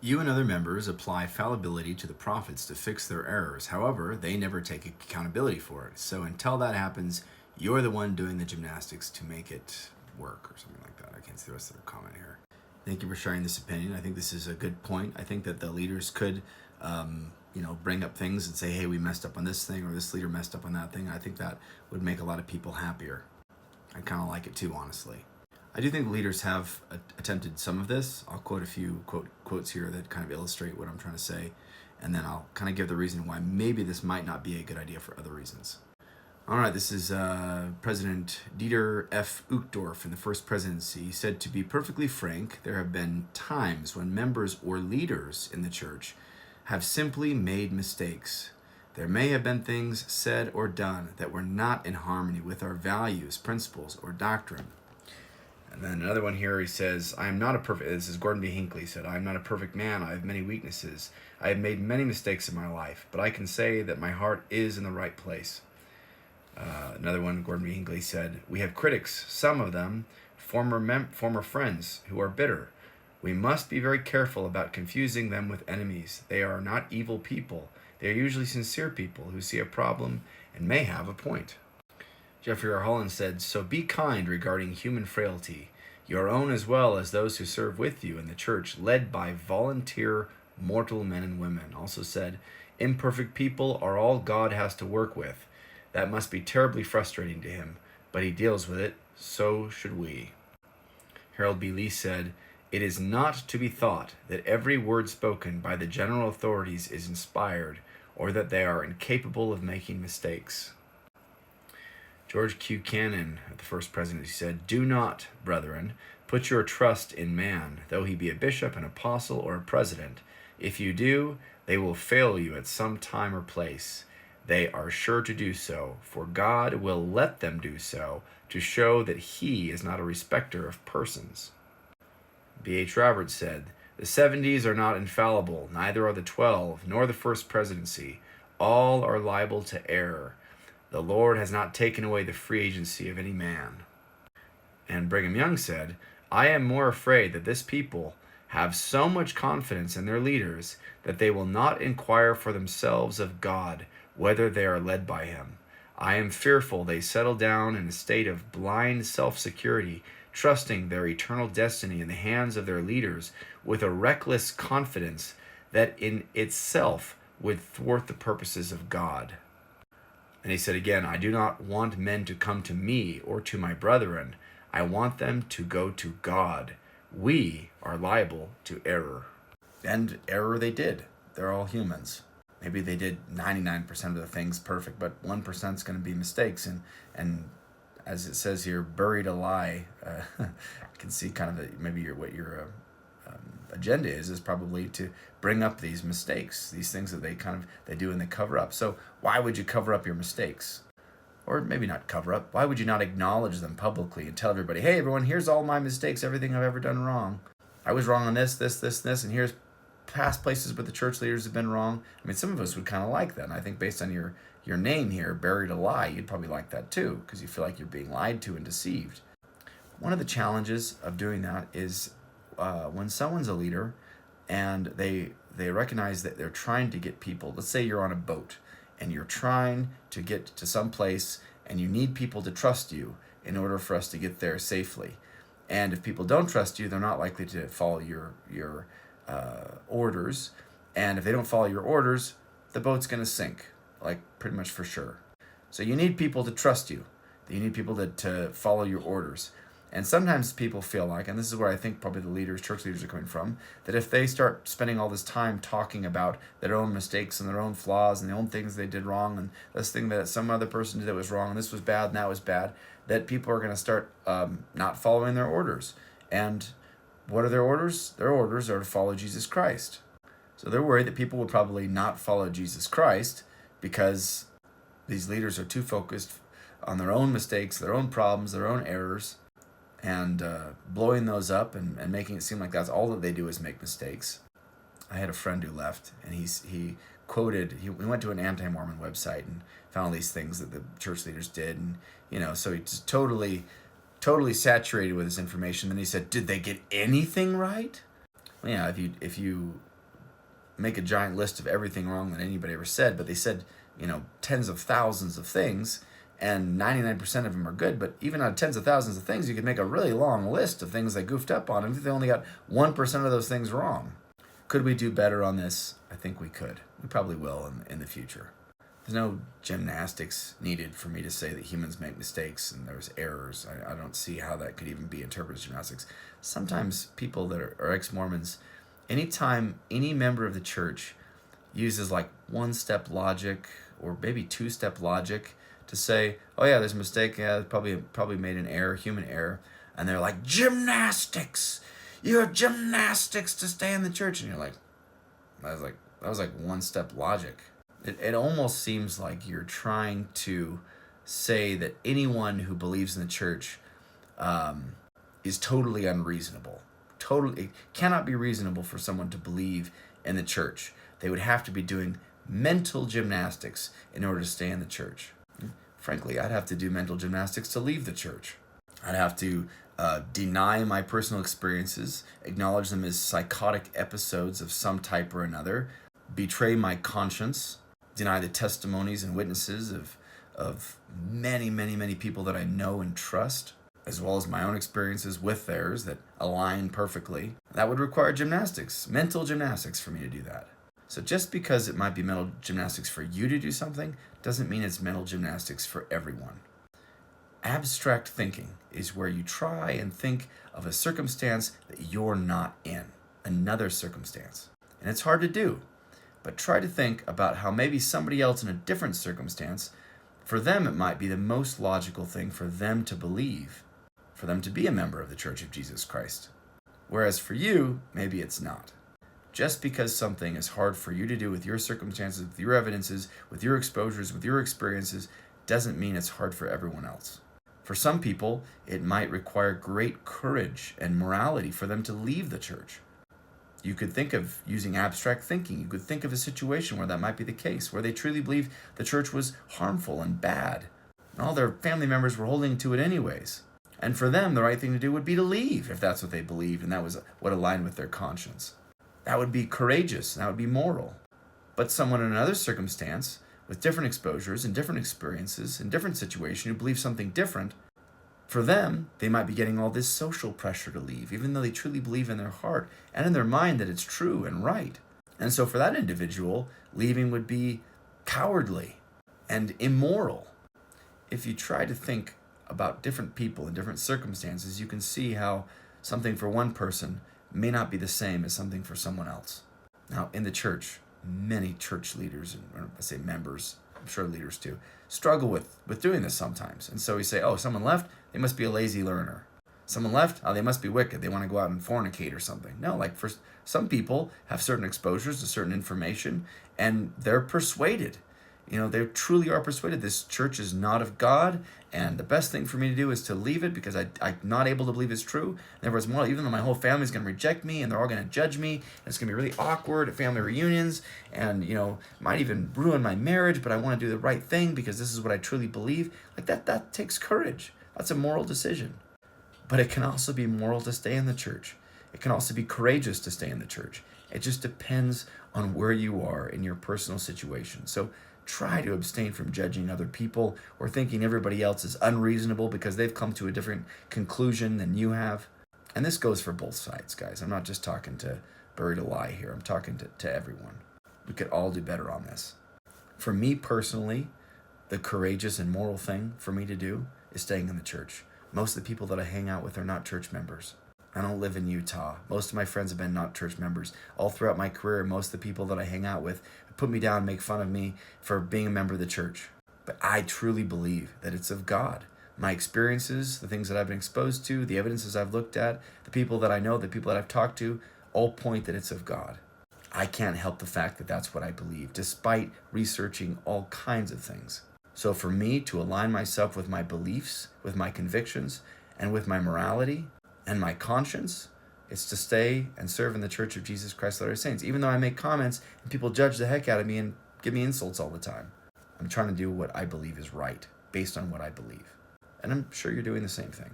You and other members apply fallibility to the prophets to fix their errors. However, they never take accountability for it. So until that happens, you're the one doing the gymnastics to make it work, or something like that. I can't see the rest of the comment here. Thank you for sharing this opinion. I think this is a good point. I think that the leaders could, bring up things and say, hey, we messed up on this thing, or this leader messed up on that thing. I think that would make a lot of people happier. I kind of like it too, honestly. I do think leaders have attempted some of this. I'll quote a few quotes here that kind of illustrate what I'm trying to say, and then I'll kind of give the reason why maybe this might not be a good idea for other reasons. All right, this is President Dieter F. Uchtdorf in the first presidency. He said, to be perfectly frank, there have been times when members or leaders in the church have simply made mistakes. There may have been things said or done that were not in harmony with our values, principles, or doctrine. And then another one here, he says, I am not a perfect, this is Gordon B. Hinckley, said, I am not a perfect man. I have many weaknesses. I have made many mistakes in my life, but I can say that my heart is in the right place. Another one, Gordon B. Hinckley said, we have critics, some of them former friends who are bitter. We must be very careful about confusing them with enemies. They are not evil people. They are usually sincere people who see a problem and may have a point. Jeffrey R. Holland said, so be kind regarding human frailty, your own as well as those who serve with you in the church, led by volunteer mortal men and women. Also said, imperfect people are all God has to work with. That must be terribly frustrating to him, but he deals with it. So should we. Harold B. Lee said, it is not to be thought that every word spoken by the general authorities is inspired, or that they are incapable of making mistakes. George Q. Cannon, the first presidency, said, do not, brethren, put your trust in man, though he be a bishop, an apostle, or a president. If you do, they will fail you at some time or place. They are sure to do so, for God will let them do so, to show that he is not a respecter of persons. B. H. Roberts said, the 70s are not infallible, neither are the 12, nor the first presidency. All are liable to error. The Lord has not taken away the free agency of any man. And Brigham Young said, I am more afraid that this people have so much confidence in their leaders that they will not inquire for themselves of God whether they are led by him. I am fearful they settle down in a state of blind self-security, trusting their eternal destiny in the hands of their leaders with a reckless confidence that in itself would thwart the purposes of God. And he said again, I do not want men to come to me or to my brethren. I want them to go to God. We are liable to error. And error they did. They're all humans. Maybe they did 99% of the things perfect, but 1% is going to be mistakes. And as it says here, buried a lie. You can see kind of what your agenda is probably to bring up these mistakes, these things that they do and they cover up. So why would you cover up your mistakes? Or maybe not cover up. Why would you not acknowledge them publicly and tell everybody, hey, everyone, here's all my mistakes, everything I've ever done wrong. I was wrong on this, and here's past places where the church leaders have been wrong. I mean, some of us would kind of like that. And I think based on your name here, Buried a Lie, you'd probably like that too, because you feel like you're being lied to and deceived. One of the challenges of doing that is when someone's a leader and they recognize that they're trying to get people, let's say you're on a boat and you're trying to get to some place and you need people to trust you in order for us to get there safely. And if people don't trust you, they're not likely to follow your orders. And if they don't follow your orders, the boat's going to sink, like pretty much for sure. So you need people to trust you. You need people to follow your orders. And sometimes people feel like, and this is where I think probably the church leaders are coming from, that if they start spending all this time talking about their own mistakes and their own flaws and the own things they did wrong and this thing that some other person did that was wrong and this was bad and that was bad, that people are going to start not following their orders. And what are their orders? Their orders are to follow Jesus Christ. So they're worried that people will probably not follow Jesus Christ because these leaders are too focused on their own mistakes, their own problems, their own errors, and blowing those up and making it seem like that's all that they do is make mistakes. I had a friend who left, and he went to an anti-Mormon website and found these things that the church leaders did, and so he just totally saturated with this information. Then he said, did they get anything right? Well, yeah, if you make a giant list of everything wrong that anybody ever said, but they said, tens of thousands of things, and 99% of them are good. But even out of tens of thousands of things, you could make a really long list of things they goofed up on, and if they only got 1% of those things wrong. Could we do better on this? I think we could. We probably will in the future. There's no gymnastics needed for me to say that humans make mistakes and there's errors. I don't see how that could even be interpreted as gymnastics. Sometimes people that are ex-Mormons, anytime any member of the church uses like one-step logic or maybe two-step logic to say, oh yeah, there's a mistake, yeah, probably made an error, human error, and they're like, gymnastics! You have gymnastics to stay in the church. And you're like, that was like one-step logic. It almost seems like you're trying to say that anyone who believes in the church is totally unreasonable. It cannot be reasonable for someone to believe in the church. They would have to be doing mental gymnastics in order to stay in the church. Frankly, I'd have to do mental gymnastics to leave the church. I'd have to deny my personal experiences, acknowledge them as psychotic episodes of some type or another, betray my conscience, deny the testimonies and witnesses of many, many, many people that I know and trust, as well as my own experiences with theirs that align perfectly. That would require gymnastics, mental gymnastics for me to do that. So just because it might be mental gymnastics for you to do something doesn't mean it's mental gymnastics for everyone. Abstract thinking is where you try and think of a circumstance that you're not in, another circumstance. And it's hard to do, but try to think about how maybe somebody else in a different circumstance, for them it might be the most logical thing for them to believe, for them to be a member of the Church of Jesus Christ. Whereas for you, maybe it's not. Just because something is hard for you to do with your circumstances, with your evidences, with your exposures, with your experiences, doesn't mean it's hard for everyone else. For some people, it might require great courage and morality for them to leave the church. You could think of using abstract thinking. You could think of a situation where that might be the case, where they truly believe the church was harmful and bad, and all their family members were holding to it anyways. And for them, the right thing to do would be to leave if that's what they believed and that was what aligned with their conscience. That would be courageous, and that would be moral. But someone in another circumstance, with different exposures and different experiences and different situation, who believes something different, for them, they might be getting all this social pressure to leave, even though they truly believe in their heart and in their mind that it's true and right. And so for that individual, leaving would be cowardly and immoral. If you try to think about different people in different circumstances, you can see how something for one person may not be the same as something for someone else. Now, in the church, many church leaders, and I say members, I'm sure leaders too, struggle with doing this sometimes. And so we say, oh, someone left, they must be a lazy learner. Someone left, oh, they must be wicked. They want to go out and fornicate or something. No, like for some people have certain exposures to certain information, and they're persuaded. They truly are persuaded this church is not of God, and the best thing for me to do is to leave it because I'm not able to believe it's true. And therefore, it's more, even though my whole family's going to reject me and they're all going to judge me, and it's going to be really awkward at family reunions, and might even ruin my marriage, but I want to do the right thing because this is what I truly believe. Like that takes courage. That's a moral decision. But it can also be moral to stay in the church. It can also be courageous to stay in the church. It just depends on where you are in your personal situation. So try to abstain from judging other people or thinking everybody else is unreasonable because they've come to a different conclusion than you have. And this goes for both sides, guys. I'm not just talking to Buried Alive here. I'm talking to everyone. We could all do better on this. For me personally, the courageous and moral thing for me to do is staying in the church. Most of the people that I hang out with are not church members. I don't live in Utah. Most of my friends have been not church members. All throughout my career, most of the people that I hang out with put me down, make fun of me for being a member of the church. But I truly believe that it's of God. My experiences, the things that I've been exposed to, the evidences I've looked at, the people that I know, the people that I've talked to, all point that it's of God. I can't help the fact that that's what I believe, despite researching all kinds of things. So for me to align myself with my beliefs, with my convictions, and with my morality and my conscience, it's to stay and serve in the Church of Jesus Christ Latter-day Saints. Even though I make comments and people judge the heck out of me and give me insults all the time, I'm trying to do what I believe is right, based on what I believe. And I'm sure you're doing the same thing.